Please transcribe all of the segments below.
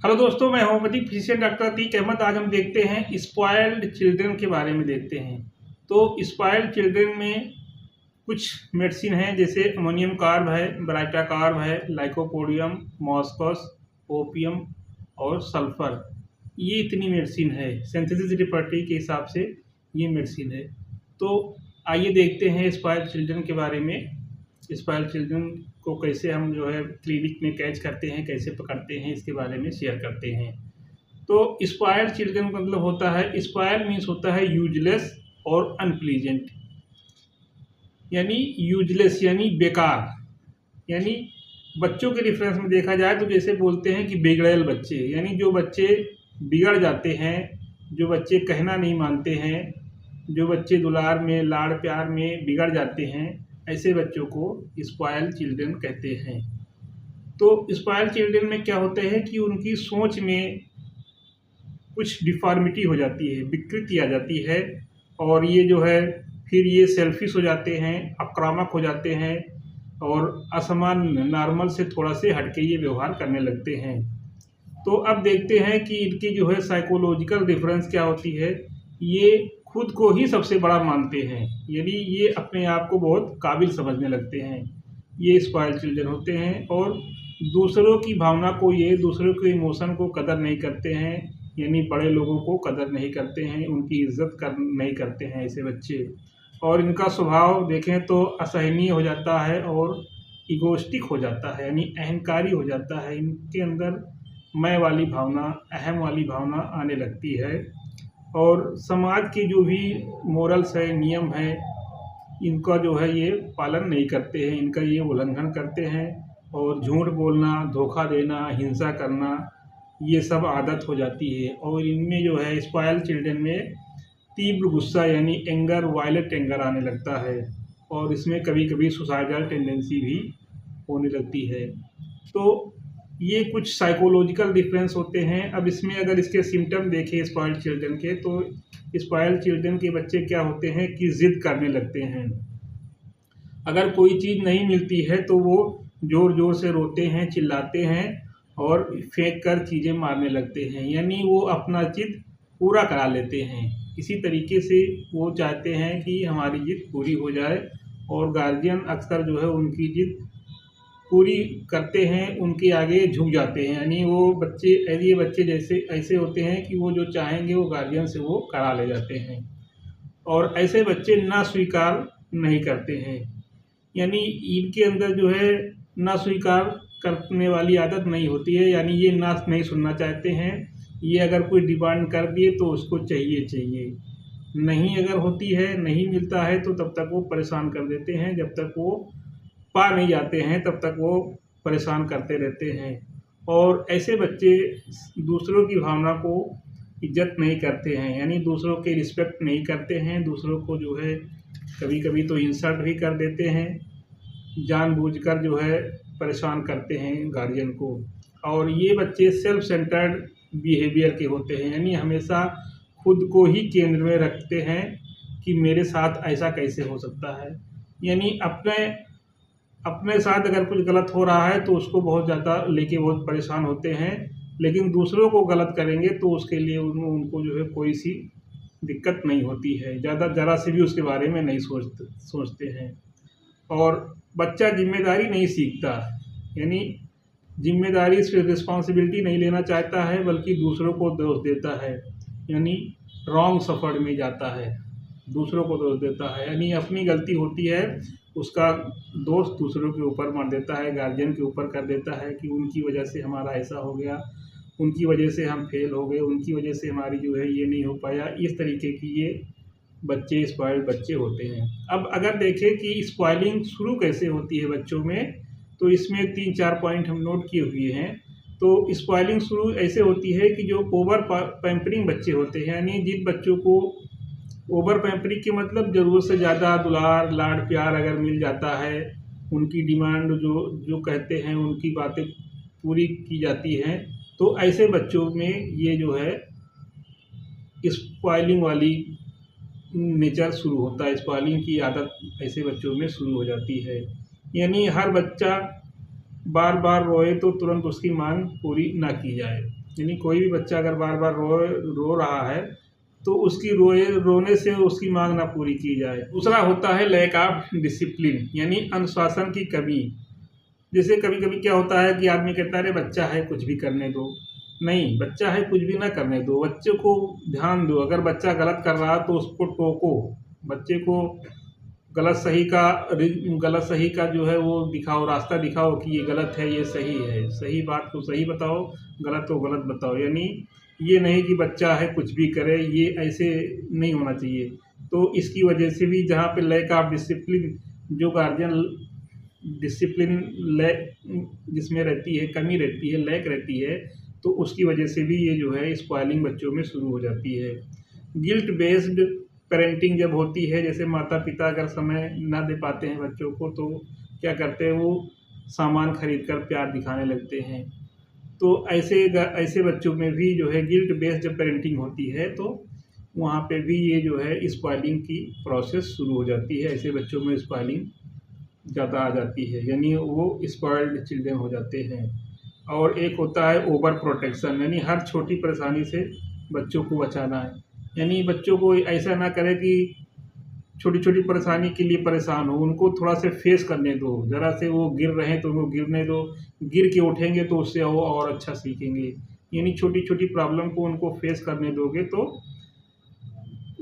Hello दोस्तों, मैं homeopathic physician doctor Atique Ahmed. आज हम देखते हैं स्पॉइल्ड चिल्ड्रन के बारे में देखते हैं। तो स्पॉइल्ड चिल्ड्रन में कुछ मेडिसिन हैं, जैसे अमोनियम कार्ब है, ब्राइटा कार्ब है, लाइकोपोडियम, मॉस्कस, ओपियम और सल्फर। ये इतनी मेडिसिन है, सिंथेसिस रिपर्टी के हिसाब से ये मेडिसिन है। तो आइए देखते हैं स्पॉइल्ड चिल्ड्रन के बारे में। स्पॉइल्ड चिल्ड्रन को कैसे हम क्लिनिक में कैच करते हैं, कैसे पकड़ते हैं, इसके बारे में शेयर करते हैं। तो स्पॉइल्ड चिल्ड्रन का मतलब होता है, स्पॉइल मीन्स होता है यूजलेस और अनप्लीजेंट, यानी यूजलेस यानी बेकार। यानी बच्चों के रेफरेंस में देखा जाए तो जैसे बोलते हैं कि बिगड़ैल बच्चे, यानी जो बच्चे बिगड़ जाते हैं, जो बच्चे कहना नहीं मानते हैं, जो बच्चे दुलार में, लाड़ प्यार में बिगड़ जाते हैं, ऐसे बच्चों को स्पॉइल्ड चिल्ड्रन कहते हैं। तो स्पॉइल्ड चिल्ड्रन में क्या होता है कि उनकी सोच में कुछ डिफॉर्मिटी हो जाती है, विकृति आ जाती है, और ये जो है फिर ये सेल्फिश हो जाते हैं, आक्रामक हो जाते हैं और असामान्य नॉर्मल से थोड़ा से हटके ये व्यवहार करने लगते हैं। तो अब देखते हैं कि इनकी जो है साइकोलॉजिकल डिफरेंस क्या होती है। ये खुद को ही सबसे बड़ा मानते हैं, यानी ये अपने आप को बहुत काबिल समझने लगते हैं। ये स्पॉइल्ड चिल्ड्रन होते हैं और दूसरों की भावना को, ये दूसरों के इमोशन को कदर नहीं करते हैं, यानी बड़े लोगों को कदर नहीं करते हैं, उनकी इज्जत नहीं करते हैं ऐसे बच्चे। और इनका स्वभाव देखें तो असहनीय हो जाता है और इगोस्टिक हो जाता है, यानी अहंकारी हो जाता है। इनके अंदर मैं वाली भावना, अहम वाली भावना आने लगती है और समाज के जो भी मोरल्स है, नियम है, इनका जो है ये पालन नहीं करते हैं, इनका ये उल्लंघन करते हैं। और झूठ बोलना, धोखा देना, हिंसा करना, ये सब आदत हो जाती है। और इनमें जो है स्पॉइल्ड चिल्ड्रन में तीव्र गुस्सा यानी एंगर, वायलेंट एंगर आने लगता है और इसमें कभी कभी सुसाइडल टेंडेंसी भी होने लगती है। तो ये कुछ साइकोलॉजिकल डिफरेंस होते हैं। अब इसमें अगर इसके सिम्टम देखें स्पॉइल्ड चिल्ड्रन के, तो स्पॉइल्ड चिल्ड्रन के बच्चे क्या होते हैं कि ज़िद करने लगते हैं। अगर कोई चीज़ नहीं मिलती है तो वो ज़ोर ज़ोर से रोते हैं, चिल्लाते हैं और फेंक कर चीज़ें मारने लगते हैं, यानी वो अपना ज़िद पूरा करा लेते हैं। इसी तरीके से वो चाहते हैं कि हमारी ज़िद पूरी हो जाए और गार्जियन अक्सर जो है उनकी ज़िद पूरी करते हैं, उनके आगे झुक जाते हैं। यानी वो बच्चे, ये बच्चे जैसे ऐसे होते हैं कि वो जो चाहेंगे वो गार्जियन से वो करा ले जाते हैं और ऐसे बच्चे ना स्वीकार नहीं करते हैं। यानी इनके अंदर जो है ना स्वीकार करने वाली आदत नहीं होती है, यानी ये ना नहीं सुनना चाहते हैं। ये अगर कोई डिमांड कर दिए तो उसको चाहिए चाहिए, नहीं अगर होती है, नहीं मिलता है तो तब तक वो परेशान कर देते हैं। जब तक वो पा नहीं जाते हैं तब तक वो परेशान करते रहते हैं। और ऐसे बच्चे दूसरों की भावना को इज्जत नहीं करते हैं, यानी दूसरों के रिस्पेक्ट नहीं करते हैं, दूसरों को जो है कभी कभी तो इंसल्ट भी कर देते हैं, जानबूझकर जो है परेशान करते हैं गार्जियन को। और ये बच्चे सेल्फ सेंटर्ड बिहेवियर के होते हैं, यानी हमेशा खुद को ही केंद्र में रखते हैं कि मेरे साथ ऐसा कैसे हो सकता है। यानी अपने साथ अगर कुछ गलत हो रहा है तो उसको बहुत ज़्यादा लेके बहुत परेशान होते हैं, लेकिन दूसरों को गलत करेंगे तो उसके लिए उनको जो है कोई सी दिक्कत नहीं होती है, ज़रा से भी उसके बारे में नहीं सोचते हैं। और बच्चा जिम्मेदारी नहीं सीखता, यानी जिम्मेदारी से रिस्पॉन्सिबिलिटी नहीं लेना चाहता है, बल्कि दूसरों को दोष देता है, यानी रॉन्ग सफ़र में जाता है, दूसरों को दोष देता है। यानी अपनी गलती होती है, उसका दोष दूसरों के ऊपर मार देता है, गार्जियन के ऊपर कर देता है कि उनकी वजह से हमारा ऐसा हो गया, उनकी वजह से हम फेल हो गए, उनकी वजह से हमारी जो है ये नहीं हो पाया। इस तरीके की ये बच्चे स्पॉइल्ड बच्चे होते हैं। अब अगर देखें कि स्पॉइलिंग शुरू कैसे होती है बच्चों में, तो इसमें 3-4 पॉइंट हम नोट किए हुए हैं। तो स्पॉइलिंग शुरू ऐसे होती है कि जो ओवर पैम्परिंग बच्चे होते हैं, यानी जिन बच्चों को ओवर पैम्परिंग के मतलब ज़रूरत से ज़्यादा दुलार, लाड़ प्यार अगर मिल जाता है, उनकी डिमांड जो जो कहते हैं, उनकी बातें पूरी की जाती हैं, तो ऐसे बच्चों में ये जो है स्पॉइलिंग वाली नेचर शुरू होता है, स्पॉइलिंग की आदत ऐसे बच्चों में शुरू हो जाती है। यानी हर बच्चा बार बार रोए तो तुरंत उसकी मांग पूरी ना की जाए। यानी कोई भी बच्चा अगर बार बार रो रहा है तो उसकी रोने से उसकी मांग ना पूरी की जाए। दूसरा होता है लैक ऑफ डिसिप्लिन, यानी अनुशासन की कमी। जैसे कभी कभी क्या होता है कि आदमी कहता है अरे बच्चा है कुछ भी करने दो। नहीं, बच्चा है कुछ भी ना करने दो, बच्चे को ध्यान दो। अगर बच्चा गलत कर रहा है तो उसको टोको, बच्चे को गलत सही का जो है वो दिखाओ, रास्ता दिखाओ कि ये गलत है ये सही है, सही बात को सही बताओ, गलत को गलत बताओ। यानी ये नहीं कि बच्चा है कुछ भी करे, ये ऐसे नहीं होना चाहिए। तो इसकी वजह से भी जहाँ पे लैक ऑफ डिसिप्लिन, जो गार्जियन डिसिप्लिन लैक जिसमें रहती है, कमी रहती है, लैक रहती है, तो उसकी वजह से भी ये जो है स्पॉइलिंग बच्चों में शुरू हो जाती है। गिल्ट बेस्ड पेरेंटिंग जब होती है, जैसे माता पिता अगर समय ना दे पाते हैं बच्चों को तो क्या करते हैं, वो सामान खरीद कर प्यार दिखाने लगते हैं। तो ऐसे बच्चों में भी जो है गिल्ट बेस्ड जब पेरेंटिंग होती है तो वहाँ पे भी ये जो है स्पॉइलिंग की प्रोसेस शुरू हो जाती है। ऐसे बच्चों में स्पॉइलिंग ज़्यादा आ जाती है, यानी वो स्पॉइल्ड चिल्ड्रन हो जाते हैं। और एक होता है ओवर प्रोटेक्शन, यानी हर छोटी परेशानी से बच्चों को बचाना है। यानी बच्चों को ऐसा ना करे कि छोटी छोटी परेशानी के लिए परेशान हो, उनको थोड़ा से फेस करने दो। ज़रा से वो गिर रहे हैं तो उनको गिरने दो, गिर के उठेंगे तो उससे वो और अच्छा सीखेंगे। यानी छोटी छोटी प्रॉब्लम को उनको फेस करने दोगे तो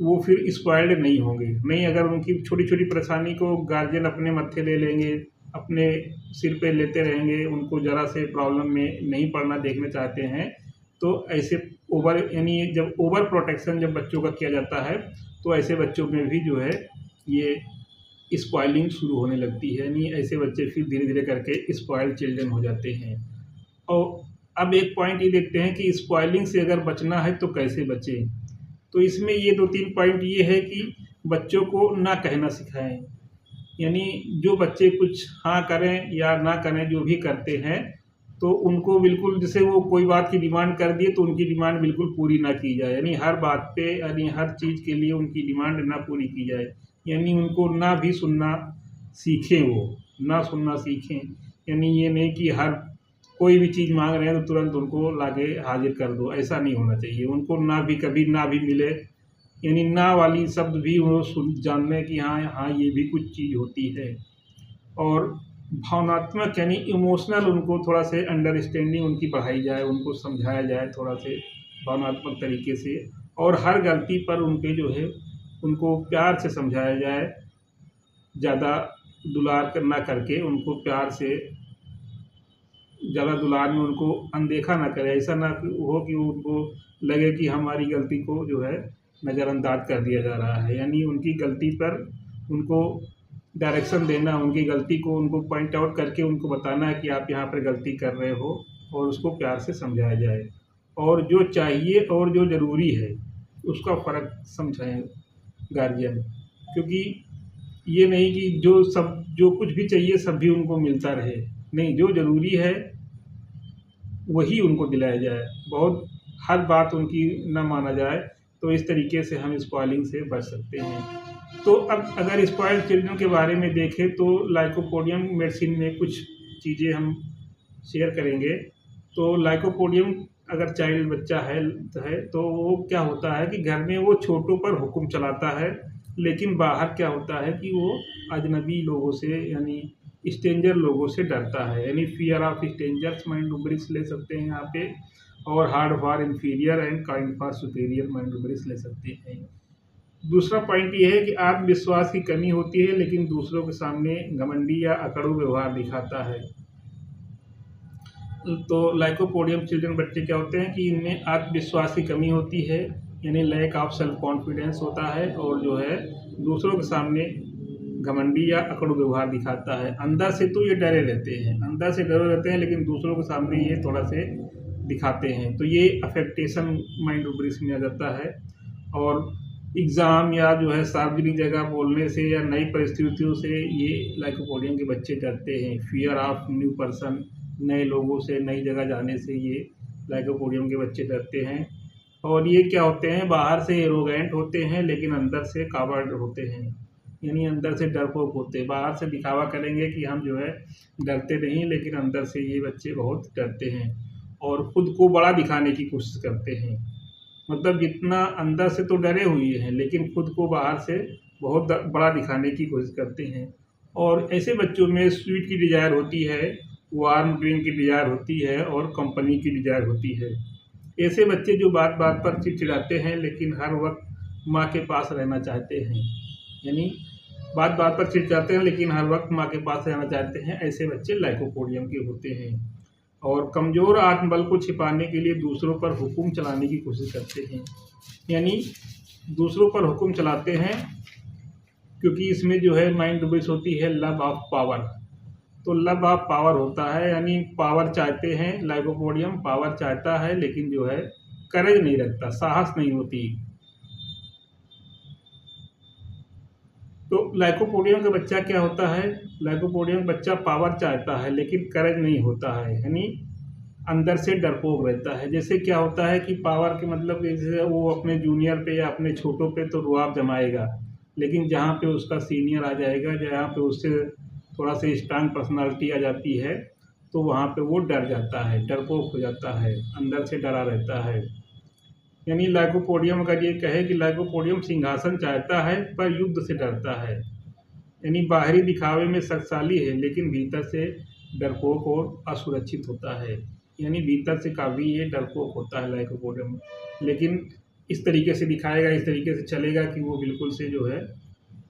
वो फिर स्पॉइल्ड नहीं होंगे। नहीं, अगर उनकी छोटी छोटी परेशानी को गार्जियन अपने मत्थे ले लेंगे, अपने सिर पे लेते रहेंगे, उनको ज़रा से प्रॉब्लम में नहीं पड़ना देखना चाहते हैं, तो ऐसे यानी जब ओवर प्रोटेक्शन जब बच्चों का किया जाता है तो ऐसे बच्चों में भी जो है ये स्पॉइलिंग शुरू होने लगती है। यानी ऐसे बच्चे फिर धीरे धीरे करके स्पॉइल्ड चिल्ड्रन हो जाते हैं। और अब एक पॉइंट ये देखते हैं कि स्पॉइलिंग से अगर बचना है तो कैसे बचें। तो इसमें ये 2-3 पॉइंट ये है कि बच्चों को ना कहना सिखाएं। यानी जो बच्चे कुछ हाँ करें या ना करें, जो भी करते हैं, तो उनको बिल्कुल, जैसे वो कोई बात की डिमांड कर दिए तो उनकी डिमांड बिल्कुल पूरी ना की जाए। यानी हर बात पे, यानी हर चीज़ के लिए उनकी डिमांड ना पूरी की जाए। यानी उनको ना भी सुनना सीखें, वो ना सुनना सीखें। यानी ये नहीं कि हर कोई भी चीज़ मांग रहे हैं तो तुरंत उनको लाके हाजिर कर दो, ऐसा नहीं होना चाहिए। उनको ना भी कभी ना भी मिले, यानी ना वाली शब्द भी वो जान लें कि हाँ हाँ ये भी कुछ चीज़ होती है। और भावनात्मक यानी इमोशनल उनको थोड़ा से अंडरस्टैंडिंग उनकी बढ़ाई जाए, उनको समझाया जाए थोड़ा से भावनात्मक तरीके से। और हर गलती पर उनके जो है उनको प्यार से समझाया जाए, ज़्यादा दुलार ना करके उनको प्यार से, ज़्यादा दुलार में उनको अनदेखा ना करें। ऐसा ना हो कि उनको लगे कि हमारी गलती को जो है नज़रअंदाज कर दिया जा रहा है। यानी उनकी गलती पर उनको डायरेक्शन देना, उनकी गलती को उनको पॉइंट आउट करके उनको बताना है कि आप यहाँ पर गलती कर रहे हो, और उसको प्यार से समझाया जाए। और जो चाहिए और जो ज़रूरी है उसका फ़र्क समझाएं गार्जियन। क्योंकि ये नहीं कि जो कुछ भी चाहिए सब भी उनको मिलता रहे। नहीं, जो ज़रूरी है वही उनको दिलाया जाए, बहुत हर बात उनकी ना माना जाए। तो इस तरीके से हम स्पॉइलिंग से बच सकते हैं। तो अब अगर स्पॉइल्ड चिल्ड्रन के बारे में देखें तो लाइकोपोडियम मेडिसिन में कुछ चीज़ें हम शेयर करेंगे। तो लाइकोपोडियम अगर चाइल्ड बच्चा है तो वो क्या होता है कि घर में वो छोटों पर हुक्म चलाता है, लेकिन बाहर क्या होता है कि वो अजनबी लोगों से, यानी स्ट्रेंजर लोगों से डरता है। यानी fear of strangers mind rubrics ले सकते हैं यहाँ पे। और hard for inferior and kind for superior mind rubrics ले सकते हैं। दूसरा पॉइंट ये है कि आत्मविश्वास की कमी होती है, लेकिन दूसरों के सामने घमंडी या अकड़ू व्यवहार दिखाता है। तो लाइकोपोडियम चिल्ड्रन बच्चे क्या होते हैं कि इनमें आत्मविश्वास की कमी होती है, यानी लैक ऑफ सेल्फ कॉन्फिडेंस होता है, और जो है दूसरों के सामने घमंडी या अकड़ू व्यवहार दिखाता है। अंदर से तो ये डरे रहते हैं, अंदर से डरे रहते हैं, लेकिन दूसरों के सामने ये थोड़ा से दिखाते हैं। तो ये अफेक्टेशन माइंड रूब्रिक्स में आ जाता है। और एग्ज़ाम या जो है सार्वजनिक जगह बोलने से या नई परिस्थितियों से ये लाइकोपोडियम के बच्चे डरते हैं। फियर ऑफ न्यू पर्सन, नए लोगों से, नई जगह जाने से ये लाइकोपोडियम के बच्चे डरते हैं। और ये क्या होते हैं, बाहर से एरोगेंट होते हैं लेकिन अंदर से कावर्ड होते हैं। यानी अंदर से डरपोक होते हैं, बाहर से दिखावा करेंगे कि हम जो है डरते नहीं, लेकिन अंदर से ये बच्चे बहुत डरते हैं। और खुद को बड़ा दिखाने की कोशिश करते हैं। मतलब जितना अंदर से तो डरे हुए हैं, लेकिन खुद को बाहर से बहुत बड़ा दिखाने की कोशिश करते हैं। और ऐसे बच्चों में स्वीट की डिज़ायर होती है, वार्म ड्रिंक की डिज़ायर होती है और कंपनी की डिज़ायर होती है। ऐसे बच्चे जो बात बात पर चिड़चिड़ाते हैं, लेकिन हर वक्त माँ के पास रहना चाहते हैं, यानी बात बात पर चिढ़ाते हैं लेकिन हर वक्त माँ के पास रहना चाहते हैं, ऐसे बच्चे लाइकोपोडियम के होते हैं। और कमज़ोर आत्मबल को छिपाने के लिए दूसरों पर हुक्म चलाने की कोशिश करते हैं, यानी दूसरों पर हुक्म चलाते हैं, क्योंकि इसमें जो है माइंड बेस होती है लव ऑफ पावर। तो लव ऑफ पावर होता है, यानी पावर चाहते हैं, लाइकोपोडियम पावर चाहता है, लेकिन जो है करेज नहीं रखता, साहस नहीं होती। तो लाइकोपोडियम का बच्चा क्या होता है, लाइकोपोडियम बच्चा पावर चाहता है लेकिन करेज नहीं होता है, यानी अंदर से डरपोक रहता है। जैसे क्या होता है कि पावर के मतलब जैसे वो अपने जूनियर पे या अपने छोटों पे तो रुआब जमाएगा, लेकिन जहाँ पे उसका सीनियर आ जाएगा, जहाँ पे उससे थोड़ा सा स्ट्रांग पर्सनालिटी आ जाती है, तो वहाँ पे वो डर जाता है, डरपोक हो जाता है, अंदर से डरा रहता है। यानी लाइकोपोडियम अगर ये कहे कि लाइकोपोडियम सिंहासन चाहता है पर युद्ध से डरता है, यानी बाहरी दिखावे में शक्तिशाली है लेकिन भीतर से डरपोक और असुरक्षित होता है। यानी भीतर से काफ़ी ये डरपोक होता है लाइकोपोडियम, लेकिन इस तरीके से दिखाएगा, इस तरीके से चलेगा कि वो बिल्कुल से जो है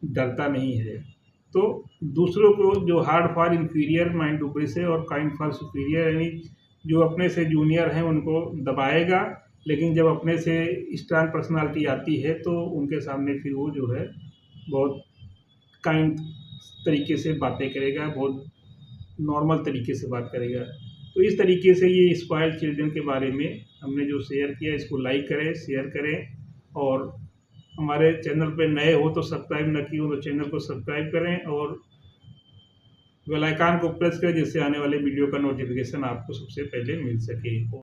डरता नहीं है। तो दूसरों को जो हार्ड फॉर इन्फीरियर माइंड ऊपर से और काइंड फॉर सुपीरियर, यानी जो अपने से जूनियर हैं उनको दबाएगा, लेकिन जब अपने से स्ट्रांग पर्सनालिटी आती है तो उनके सामने फिर वो जो है बहुत काइंड तरीके से बातें करेगा, बहुत नॉर्मल तरीके से बात करेगा। तो इस तरीके से ये स्पॉइल्ड चिल्ड्रन के बारे में हमने जो शेयर किया, इसको लाइक करें, शेयर करें, और हमारे चैनल पे नए हो तो सब्सक्राइब न किए हो तो चैनल को सब्सक्राइब करें और बेल आइकन को प्रेस करें, जिससे आने वाले वीडियो का नोटिफिकेशन आपको सबसे पहले मिल सके।